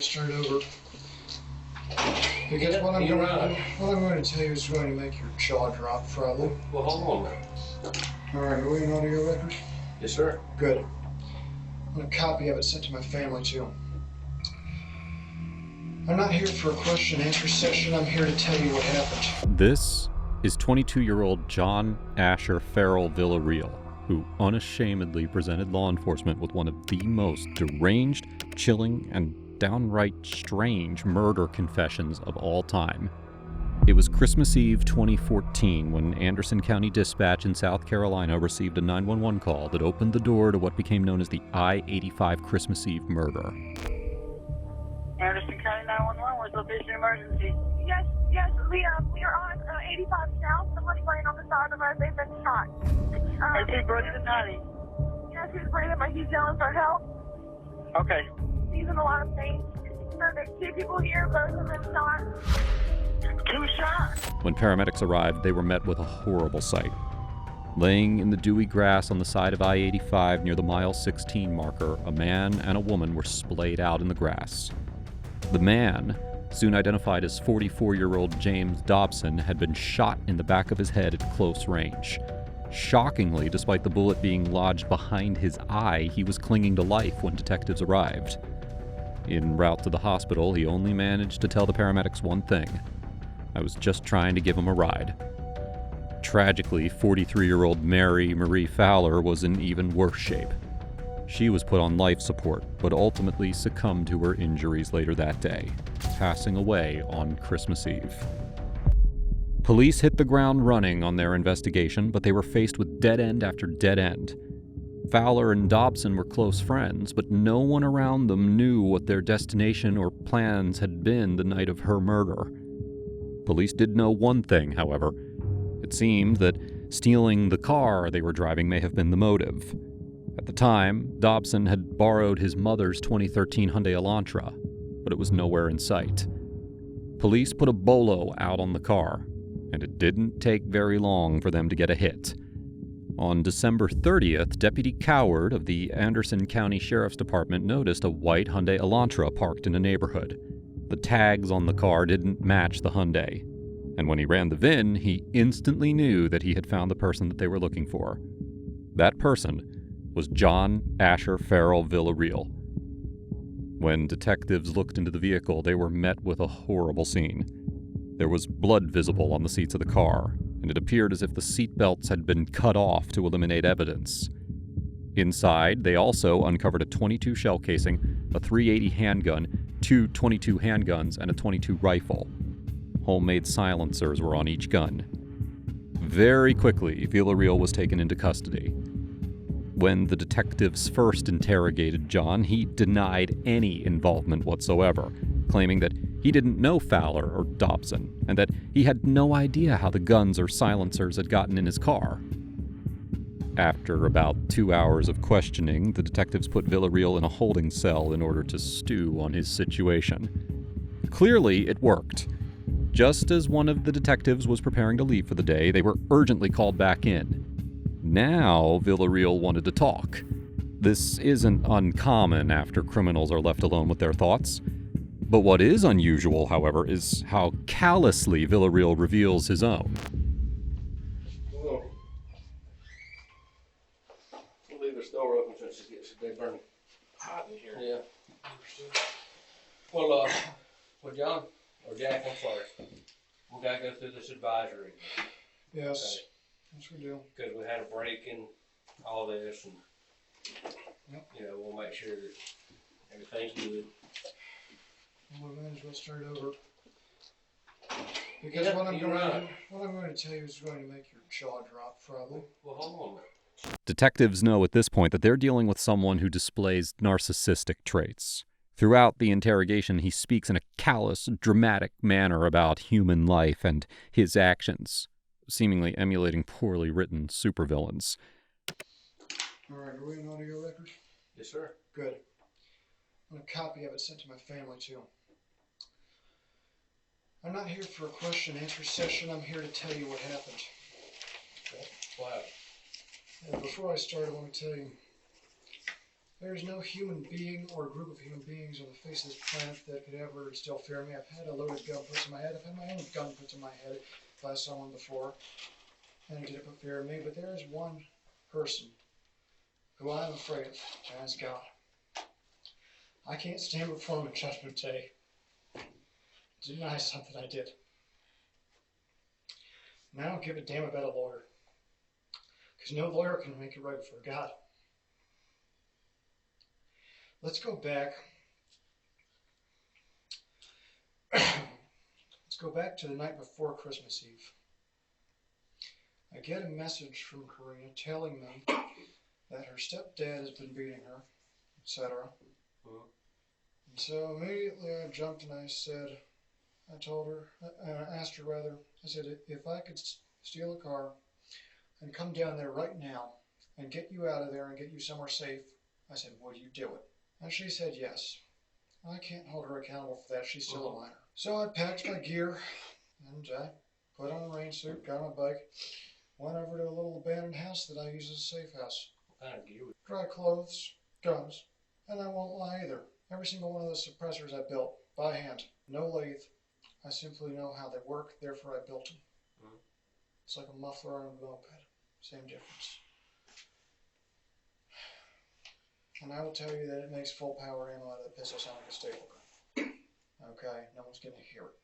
start over. Because what I'm going to tell you is going to make your jaw drop, probably. Well, hold on. All right, are we an audio record? Yes, sir. Good. I want a copy of it sent to my family, too. I'm not here for a question and answer session. I'm here to tell you what happened. This is 22-year-old John Villarreal, who unashamedly presented law enforcement with one of the most deranged, chilling, and downright strange murder confessions of all time. It was Christmas Eve 2014 when Anderson County Dispatch in South Carolina received a 911 call that opened the door to what became known as the I-85 Christmas Eve murder. Anderson County 911, where's location emergency? Yes, we are on 85 South. Somebody laying on the side of the road. They've been shot. Is he breathing, honey? Yes, he's breathing, but he's yelling for help. Okay. He's in a lot of pain. So there's two people here, both of them shot. Two shots. When paramedics arrived, they were met with a horrible sight. Laying in the dewy grass on the side of I-85 near the mile 16 marker, a man and a woman were splayed out in the grass. The man, soon identified as 44-year-old James Dobson, had been shot in the back of his head at close range. Shockingly, despite the bullet being lodged behind his eye, he was clinging to life when detectives arrived. En route to the hospital, he only managed to tell the paramedics one thing: "I was just trying to give him a ride." Tragically, 43-year-old Mary Marie Fowler was in even worse shape. She was put on life support, but ultimately succumbed to her injuries later that day, passing away on Christmas Eve. Police hit the ground running on their investigation, but they were faced with dead end after dead end. Fowler and Dobson were close friends, but no one around them knew what their destination or plans had been the night of her murder. Police did know one thing, however. It seemed that stealing the car they were driving may have been the motive. At the time, Dobson had borrowed his mother's 2013 Hyundai Elantra, but it was nowhere in sight. Police put a bolo out on the car, and it didn't take very long for them to get a hit. On December 30th, Deputy Coward of the Anderson County Sheriff's Department noticed a white Hyundai Elantra parked in a neighborhood. The tags on the car didn't match the Hyundai, and when he ran the VIN, he instantly knew that he had found the person that they were looking for. That person was John Villarreal. When detectives looked into the vehicle, they were met with a horrible scene. There was blood visible on the seats of the car, and it appeared as if the seat belts had been cut off to eliminate evidence. Inside, they also uncovered a .22 shell casing, a .380 handgun, two .22 handguns, and a .22 rifle. Homemade silencers were on each gun. Very quickly, Villarreal was taken into custody. When the detectives first interrogated John, he denied any involvement whatsoever, claiming that he didn't know Fowler or Dobson, and that he had no idea how the guns or silencers had gotten in his car. After about 2 hours of questioning, the detectives put Villarreal in a holding cell in order to stew on his situation. Clearly, it worked. Just as one of the detectives was preparing to leave for the day, they were urgently called back in. Now, Villarreal wanted to talk. This isn't uncommon after criminals are left alone with their thoughts. But what is unusual, however, is how callously Villarreal reveals his own. We'll leave this door open since it gets burning hot in here. Yeah. Well, John, or Jack, I'm sorry. We gotta go through this advisory. Yes. Okay. Yes, we do. Because we had a break in all this, and Yep. We'll make sure that everything's good. Well, we might as well start over. Because what I'm going to tell you is going to make your jaw drop, probably. Well, hold on. Detectives know at this point that they're dealing with someone who displays narcissistic traits. Throughout the interrogation, he speaks in a callous, dramatic manner about human life and his actions, seemingly emulating poorly written supervillains. All right, are we an audio record? Yes, sir. Good. I want a copy of it sent to my family, too. I'm not here for a question and answer session. I'm here to tell you what happened. Okay. Wow. And before I start, I want to tell you, There is no human being or group of human beings on the face of this planet that could ever instill fear in me. I've had a loaded gun put in my head. I've had my own gun put in my head by someone before, and it didn't put fear in me. But there is one person who I am afraid of, and that's God. I can't stand before him in Judgment Day to deny something I did. And I don't give a damn about a lawyer, because no lawyer can make it right before God. Let's go back. Let's go back to the night before Christmas Eve. I get a message from Karina telling me that her stepdad has been beating her, etc. And so immediately I jumped and I asked her rather, I said, if I could steal a car and come down there right now and get you out of there and get you somewhere safe, I said, would you do it? And she said yes. I can't hold her accountable for that. She's still a minor. So I packed my gear and I put on a rain suit, got on my bike, went over to a little abandoned house that I use as a safe house. What kind of gear? Dry clothes, guns, and I won't lie either. Every single one of those suppressors I built by hand. No lathe. I simply know how they work, therefore I built them. It's like a muffler on a moped. Same difference. And I will tell you that it makes full power ammo out of the pistol sound like a staple gun. Okay, no one's going to hear it.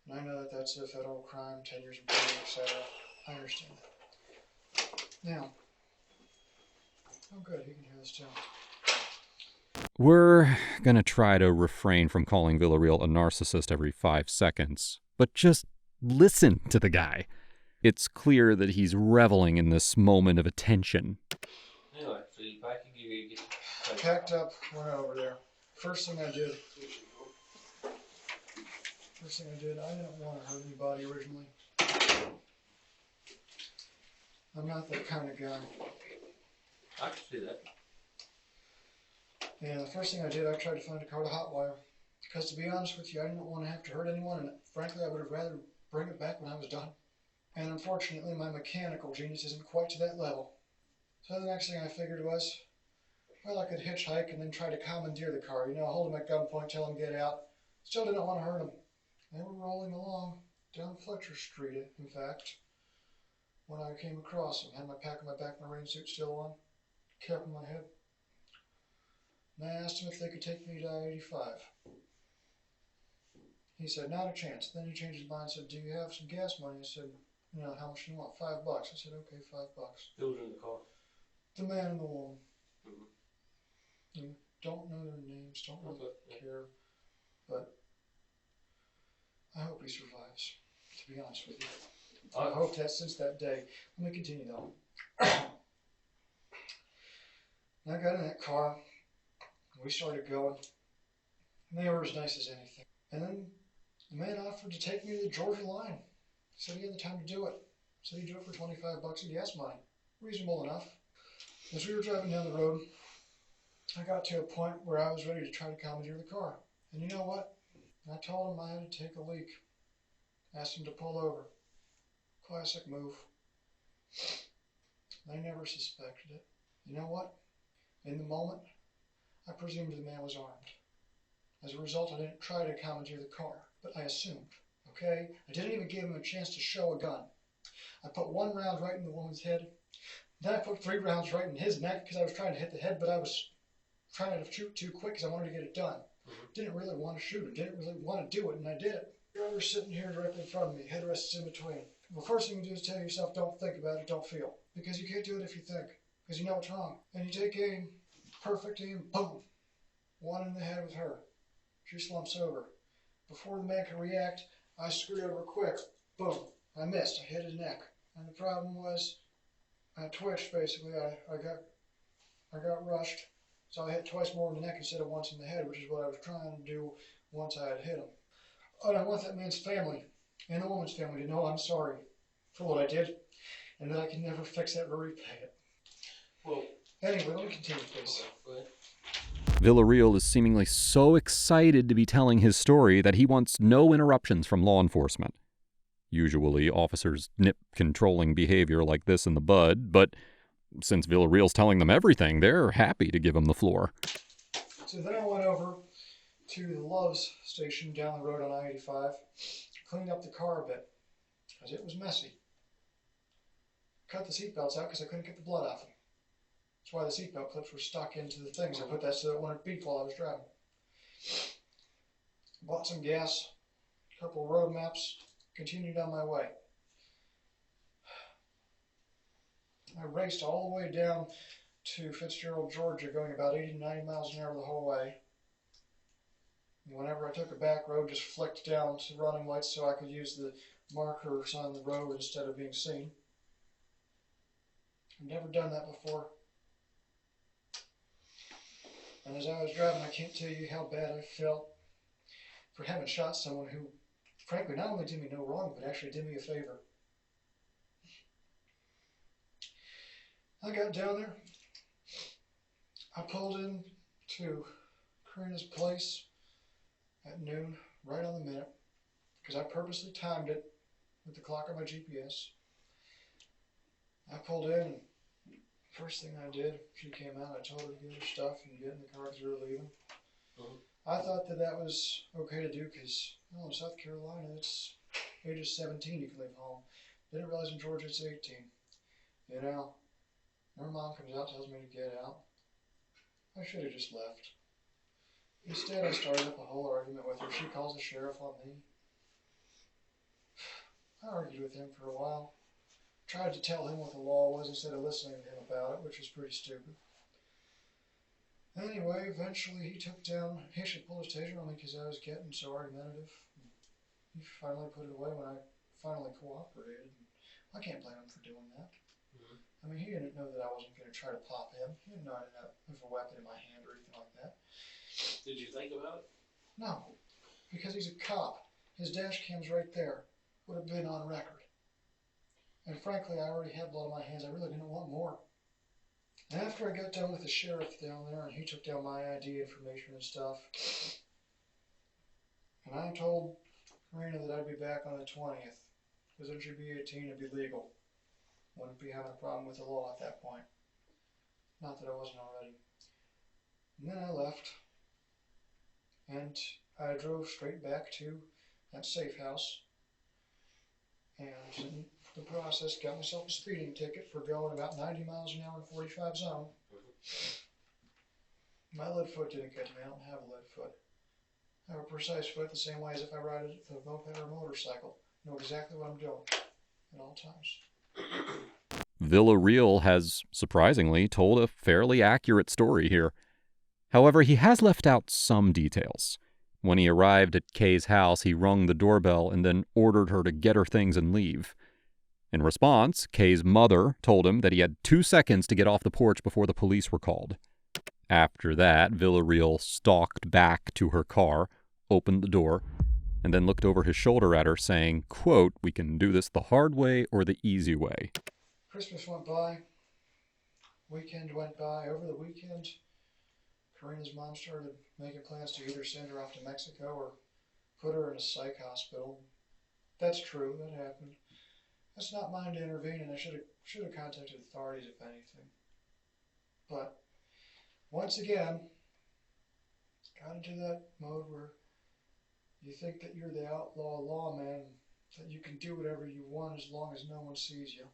And I know that that's a federal crime, 10 years in prison, etc. I understand that. Now, oh good, he can hear this too. We're going to try to refrain from calling Villarreal a narcissist every 5 seconds, but just listen to the guy. It's clear that he's reveling in this moment of attention. Anyway, so you pack your gear, you get Packed up, went over there. First thing I did, I didn't want to hurt anybody originally. I'm not that kind of guy. I can see that. And the first thing I did, I tried to find a car to hotwire. Because to be honest with you, I didn't want to have to hurt anyone, and frankly, I would have rather bring it back when I was done. And unfortunately, my mechanical genius isn't quite to that level. So the next thing I figured was, well, I could hitchhike and then try to commandeer the car. You know, hold him at gunpoint, tell him get out. Still didn't want to hurt him. They were rolling along down Fletcher Street, in fact, when I came across him. Had my pack on my back, my rain suit still on, cap on my head. And I asked him if they could take me to I-85. He said, not a chance. Then he changed his mind and said, do you have some gas money? I said, you know, how much do you want? $5. I said, okay, $5. Who was in the car? The man and the woman. You don't know their names, don't really care, but I hope he survives, to be honest with you. I hope that since that day. Let me continue though. I got in that car, we started going, and they were as nice as anything. And then the man offered to take me to the Georgia line. Said he had the time to do it. Said he'd do it for $25 in gas money. Reasonable enough. As we were driving down the road, I got to a point where I was ready to try to commandeer the car. And you know what? I told him I had to take a leak. Asked him to pull over. Classic move. They never suspected it. You know what? In the moment, I presumed the man was armed. As a result, I didn't try to commandeer the car, but I assumed, okay? I didn't even give him a chance to show a gun. I put 1 round right in the woman's head. Then I put 3 rounds right in his neck because I was trying to hit the head, but I was trying to shoot too quick because I wanted to get it done. Didn't really want to shoot him, didn't really want to do it, and I did it. You're sitting here directly in front of me, head rests in between. The first thing you do is tell yourself, don't think about it, don't feel. Because you can't do it if you think, because you know it's wrong. And you take aim, perfect aim, boom. 1 in the head with her. She slumps over. Before the man can react, I screwed over quick. Boom. I missed. I hit his neck. And the problem was, I twitched basically. I got rushed. So I hit twice more in the neck instead of once in the head, which is what I was trying to do once I had hit him. And I want that man's family and the woman's family to know I'm sorry for what I did and that I can never fix that or repay it. Well, anyway, let me continue, please. Villarreal is seemingly so excited to be telling his story that he wants no interruptions from law enforcement. Usually, officers nip controlling behavior like this in the bud, but since Villarreal's telling them everything, they're happy to give him the floor. So then I went over to the Love's station down the road on I-85, cleaned up the car a bit, because it was messy. Cut the seatbelts out because I couldn't get the blood off them. That's why the seatbelt clips were stuck into the things. I put that so that it wouldn't beep while I was driving. Bought some gas, a couple of road maps, continued on my way. I raced all the way down to Fitzgerald, Georgia, going about 80 to 90 miles an hour the whole way. And whenever I took a back road, just flicked down to running lights so I could use the markers on the road instead of being seen. I've never done that before. And as I was driving, I can't tell you how bad I felt for having shot someone who, frankly, not only did me no wrong, but actually did me a favor. I got down there. I pulled in to Karina's place at noon, right on the minute, because I purposely timed it with the clock on my GPS. I pulled in, and first thing I did, she came out, I told her to get her stuff and get in the car because we were leaving. I thought that that was okay to do because, in South Carolina, it's ages 17 you can leave home. Didn't realize in Georgia it's 18. You know, her mom comes out, tells me to get out. I should have just left. Instead, I started up a whole argument with her. She calls the sheriff on me. I argued with him for a while. Tried to tell him what the law was instead of listening to him about it, which was pretty stupid. Anyway, eventually he took down, he actually pulled his taser on me because I was getting so argumentative. He finally put it away when I finally cooperated. I can't blame him for doing that. I mean, he didn't know that I wasn't going to try to pop him. He didn't know I didn't have a weapon in my hand or anything like that. Did you think about it? No, because he's a cop. His dash cam's right there. Would have been on record. And frankly, I already had blood on my hands. I really didn't want more. And after I got done with the sheriff down there, and he took down my ID information and stuff, and I told Karina that I'd be back on the 20th, because then she'd be 18, it'd be legal. Wouldn't be having a problem with the law at that point. Not that I wasn't already. And then I left, and I drove straight back to that safe house, and in the process got myself a speeding ticket for going about 90 miles an hour in 45 zone. My lead foot didn't get me. I don't have a lead foot. I have a precise foot the same way as if I ride a moped or a motorcycle. I know exactly what I'm doing at all times. Villarreal has, surprisingly, told a fairly accurate story here. However, he has left out some details. When he arrived at Kay's house, he rung the doorbell and then ordered her to get her things and leave. In response, Kay's mother told him that he had 2 seconds to get off the porch before the police were called. After that, Villarreal stalked back to her car, opened the door, and then looked over his shoulder at her, saying, quote, "We can do this the hard way or the easy way." Christmas went by. Weekend went by. Over the weekend, Karina's mom started making plans to either send her off to Mexico or put her in a psych hospital. That's true. That happened. That's not mine to intervene, and I should have contacted authorities if anything. But once again, got into that mode where you think that you're the outlaw lawman, that you can do whatever you want as long as no one sees you.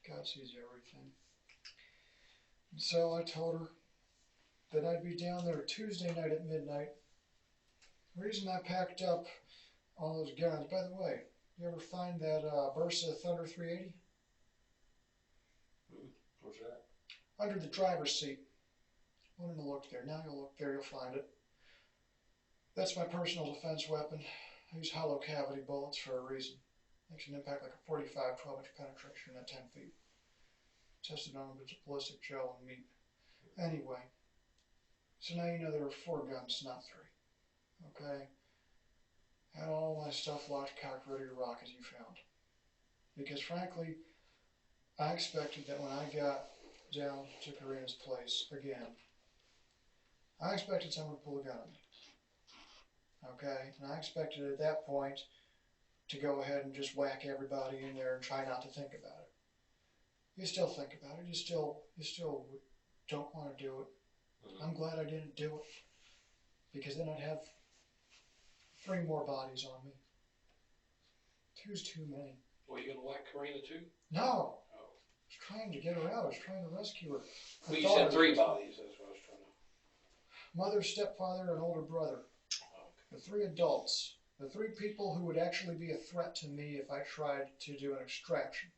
God sees everything. And so I told her that I'd be down there Tuesday night at midnight. The reason I packed up all those guns, by the way, you ever find that Bursa Thunder 380? What's that? Under the driver's seat. Wanted to look there. Now you'll look there, you'll find it. That's my personal defense weapon. I use hollow cavity bullets for a reason. Makes an impact like a 45 12-inch penetration at 10 feet. Tested on with ballistic gel and meat. Anyway, so now you know there were 4 guns, not 3. Okay? Had all my stuff locked, cocked, ready to rock as you found. Because frankly, I expected that when I got down to Karina's place again, I expected someone to pull a gun on me. Okay? And I expected at that point to go ahead and just whack everybody in there and try not to think about it. you still think about it. You still don't want to do it. Mm-hmm. I'm glad I didn't do it, because then I'd have 3 more bodies on me. 2's too many. Were you gonna whack Karina too? No. Oh. I was trying to get her out. I was trying to rescue her. Well, you said 3 bodies. That's what I was trying to. Mother, stepfather, and older brother. Oh, okay. The 3 adults. The 3 people who would actually be a threat to me if I tried to do an extraction.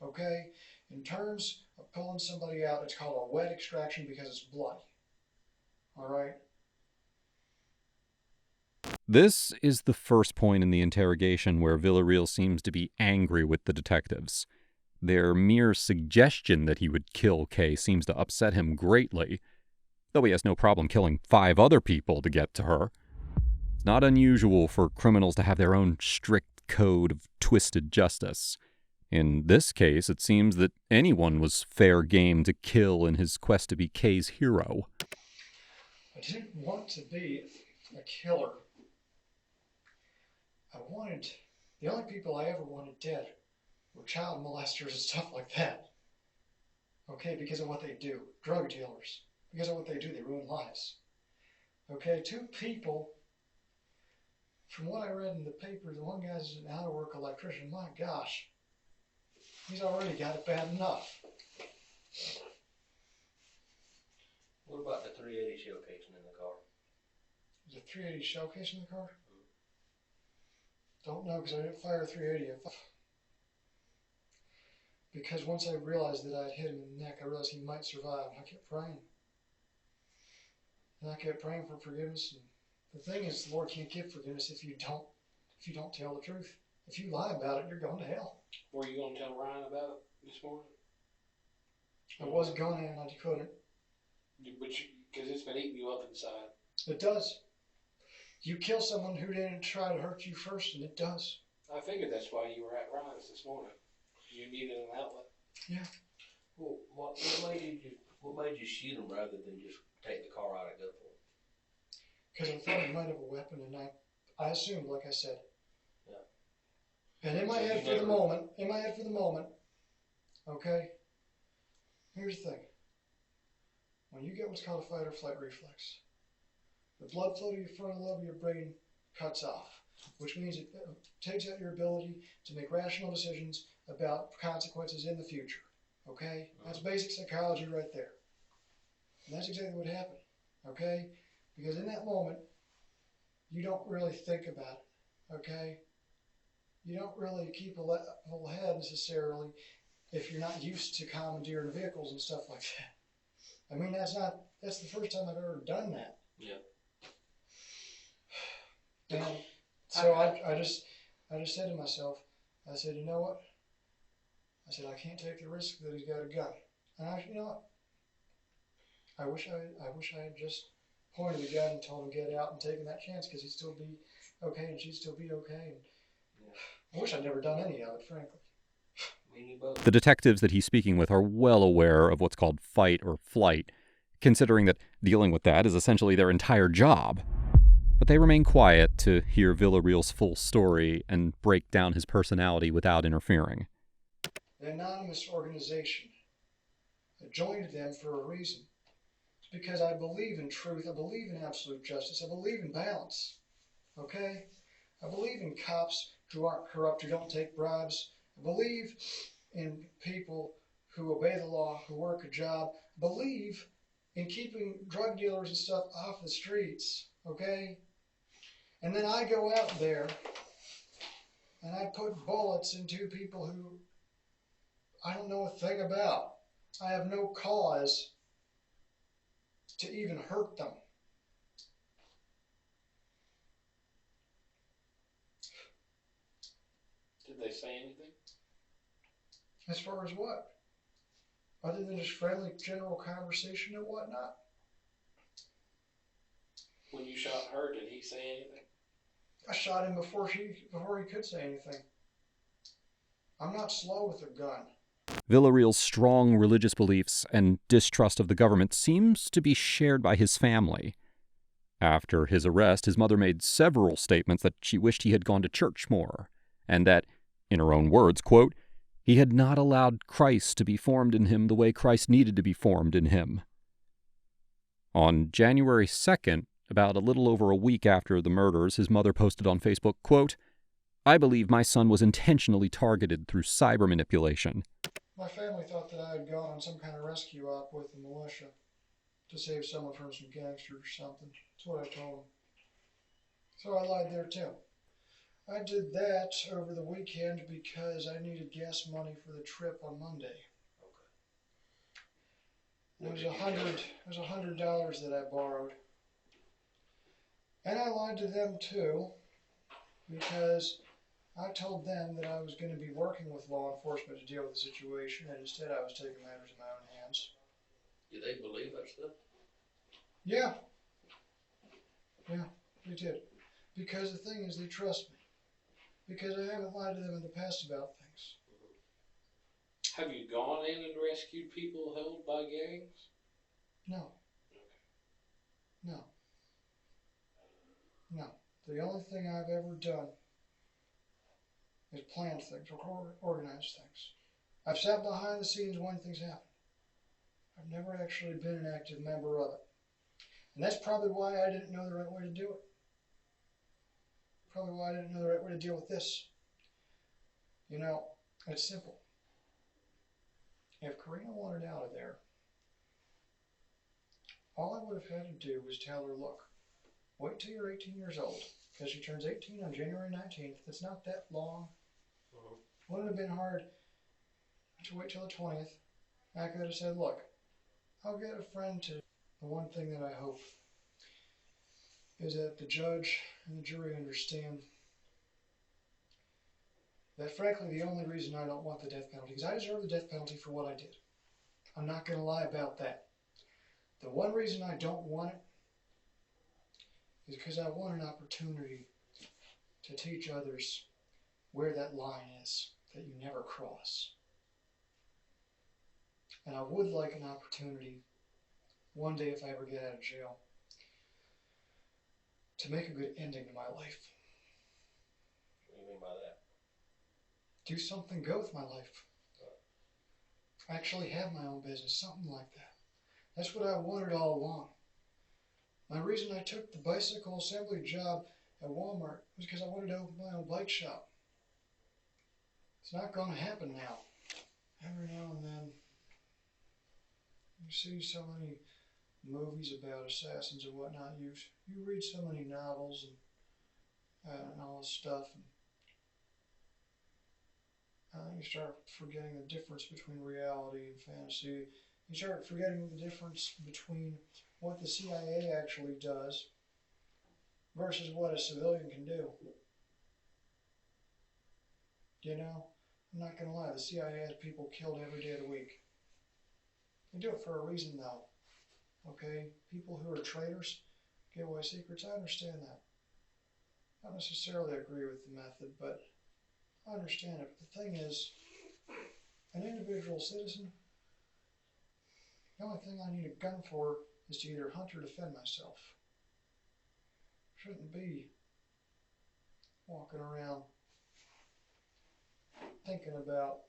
Okay? In terms of pulling somebody out, it's called a wet extraction because it's bloody. Alright? This is the first point in the interrogation where Villarreal seems to be angry with the detectives. Their mere suggestion that he would kill Kay seems to upset him greatly, though he has no problem killing 5 other people to get to her. It's not unusual for criminals to have their own strict code of twisted justice. In this case, it seems that anyone was fair game to kill in his quest to be Kay's hero. I didn't want to be a killer. The only people I ever wanted dead were child molesters and stuff like that. Okay, because of what they do. Drug dealers. Because of what they do, they ruin lives. Okay, 2 people, from what I read in the paper, the one guy's an out-of-work electrician. My gosh. He's already got it bad enough. What about the 380 shell casing in the car? Is a 380 shell case in the car? Don't know, because I didn't fire a 380. Because once I realized that I'd hit him in the neck, I realized he might survive. I kept praying. And I kept praying for forgiveness. And the thing is, the Lord can't give forgiveness if you don't tell the truth. If you lie about it, you're going to hell. Were you gonna tell Ryan about it this morning? I was going to, and I couldn't. Because it's been eating you up inside. It does. You kill someone who didn't try to hurt you first, and it does. I figured that's why you were at Ryan's this morning. You needed an outlet. Yeah. Well, what made you shoot him rather than just take the car out and go for it? Because I thought he might have a weapon, and I assumed, like I said. Yeah. And in my head for the moment, okay, here's the thing. When you get what's called a fight or flight reflex, the blood flow to your frontal lobe of your brain cuts off, which means it takes out your ability to make rational decisions about consequences in the future. Okay? That's basic psychology right there. And that's exactly what happened. Okay? Because in that moment, you don't really think about it. Okay? You don't really keep a level head necessarily if you're not used to commandeering vehicles and stuff like that. I mean, that's the first time I've ever done that. Yeah. And so I just said to myself, I said, you know what? I said, I can't take the risk that he's got a gun. And you know what? I wish I had just pointed the gun and told him to get out and taken that chance, because he'd still be okay and she'd still be okay. And I wish I'd never done any of it, frankly. The detectives that he's speaking with are well aware of what's called fight or flight, considering that dealing with that is essentially their entire job. But they remain quiet to hear Villarreal's full story and break down his personality without interfering. The anonymous organization, I joined them for a reason. It's because I believe in truth, I believe in absolute justice, I believe in balance. Okay? I believe in cops who aren't corrupt, who don't take bribes. I believe in people who obey the law, who work a job. I believe in keeping drug dealers and stuff off the streets. Okay? And then I go out there and I put bullets into people who I don't know a thing about. I have no cause to even hurt them. Did they say anything? As far as what? Other than just friendly general conversation and whatnot? When you shot her, did he say anything? I shot him before he could say anything. I'm not slow with a gun. Villarreal's strong religious beliefs and distrust of the government seems to be shared by his family. After his arrest, his mother made several statements that she wished he had gone to church more, and that, in her own words, quote, He had not allowed Christ to be formed in him the way Christ needed to be formed in him. On January 2nd, about a little over a week after the murders, his mother posted on Facebook, quote, "I believe my son was intentionally targeted through cyber manipulation." My family thought that I had gone on some kind of rescue op with the militia to save someone from some gangsters or something. That's what I told them. So I lied there too. I did that over the weekend because I needed gas money for the trip on Monday. It was $100 that I borrowed. And I lied to them too, because I told them that I was going to be working with law enforcement to deal with the situation, and instead I was taking matters in my own hands. Do they believe that stuff? Yeah. Yeah, they did. Because the thing is, they trust me. Because I haven't lied to them in the past about things. Have you gone in and rescued people held by gangs? No. No. No. The only thing I've ever done is planned things or organized things. I've sat behind the scenes when things happen. I've never actually been an active member of it. And that's probably why I didn't know the right way to do it. Probably why I didn't know the right way to deal with this. You know, it's simple. If Karina wanted out of there, all I would have had to do was tell her, look, wait till you're 18 years old, because she turns 18 on January 19th. That's not that long. Wouldn't have been hard to wait till the 20th. I could have said, look, I'll get a friend to. The one thing that I hope is that the judge and the jury understand that, frankly, the only reason I don't want the death penalty, because I deserve the death penalty for what I did. I'm not going to lie about that. The one reason I don't want it is because I want an opportunity to teach others where that line is that you never cross. And I would like an opportunity one day, if I ever get out of jail, to make a good ending to my life. What do you mean by that? Do something good with my life. Actually have my own business, something like that. That's what I wanted all along. My reason I took the bicycle assembly job at Walmart was because I wanted to open my own bike shop. It's not going to happen now. Every now and then, you see so many movies about assassins and whatnot. You read so many novels and all this stuff, and you start forgetting the difference between reality and fantasy. You start forgetting the difference between what the CIA actually does versus what a civilian can do. You know, I'm not going to lie, the CIA has people killed every day of the week. They do it for a reason, though. Okay? People who are traitors, give away secrets, I understand that. I don't necessarily agree with the method, but I understand it. But the thing is, an individual citizen, the only thing I need a gun for is to either hunt or defend myself. Shouldn't be walking around thinking about,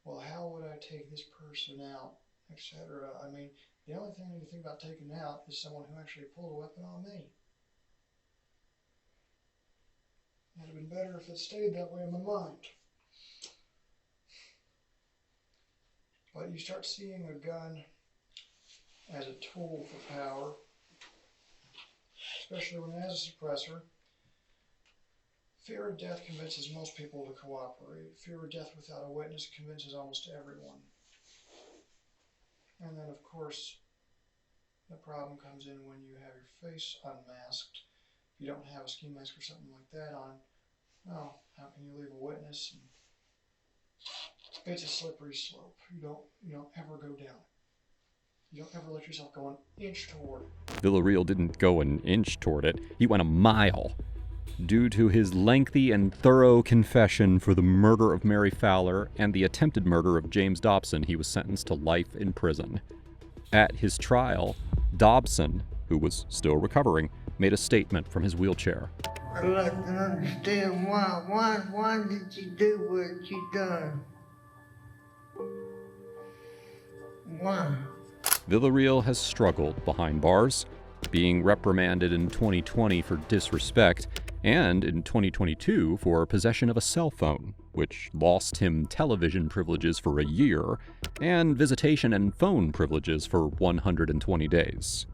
well, how would I take this person out, etc. I mean, the only thing I need to think about taking out is someone who actually pulled a weapon on me. It would have been better if it stayed that way in my mind. But you start seeing a gun as a tool for power, especially when it has a suppressor. Fear of death convinces most people to cooperate. Fear of death without a witness convinces almost everyone. And then, of course, the problem comes in when you have your face unmasked. If you don't have a ski mask or something like that on, well, how can you leave a witness? And it's a slippery slope. You don't ever go down it. You don't ever let yourself go an inch toward it. Villarreal didn't go an inch toward it. He went a mile. Due to his lengthy and thorough confession for the murder of Mary Fowler and the attempted murder of James Dobson, he was sentenced to life in prison. At his trial, Dobson, who was still recovering, made a statement from his wheelchair. I'd like to understand why did you do what you done? Why? Villarreal has struggled behind bars, being reprimanded in 2020 for disrespect, and in 2022 for possession of a cell phone, which lost him television privileges for a year, and visitation and phone privileges for 120 days.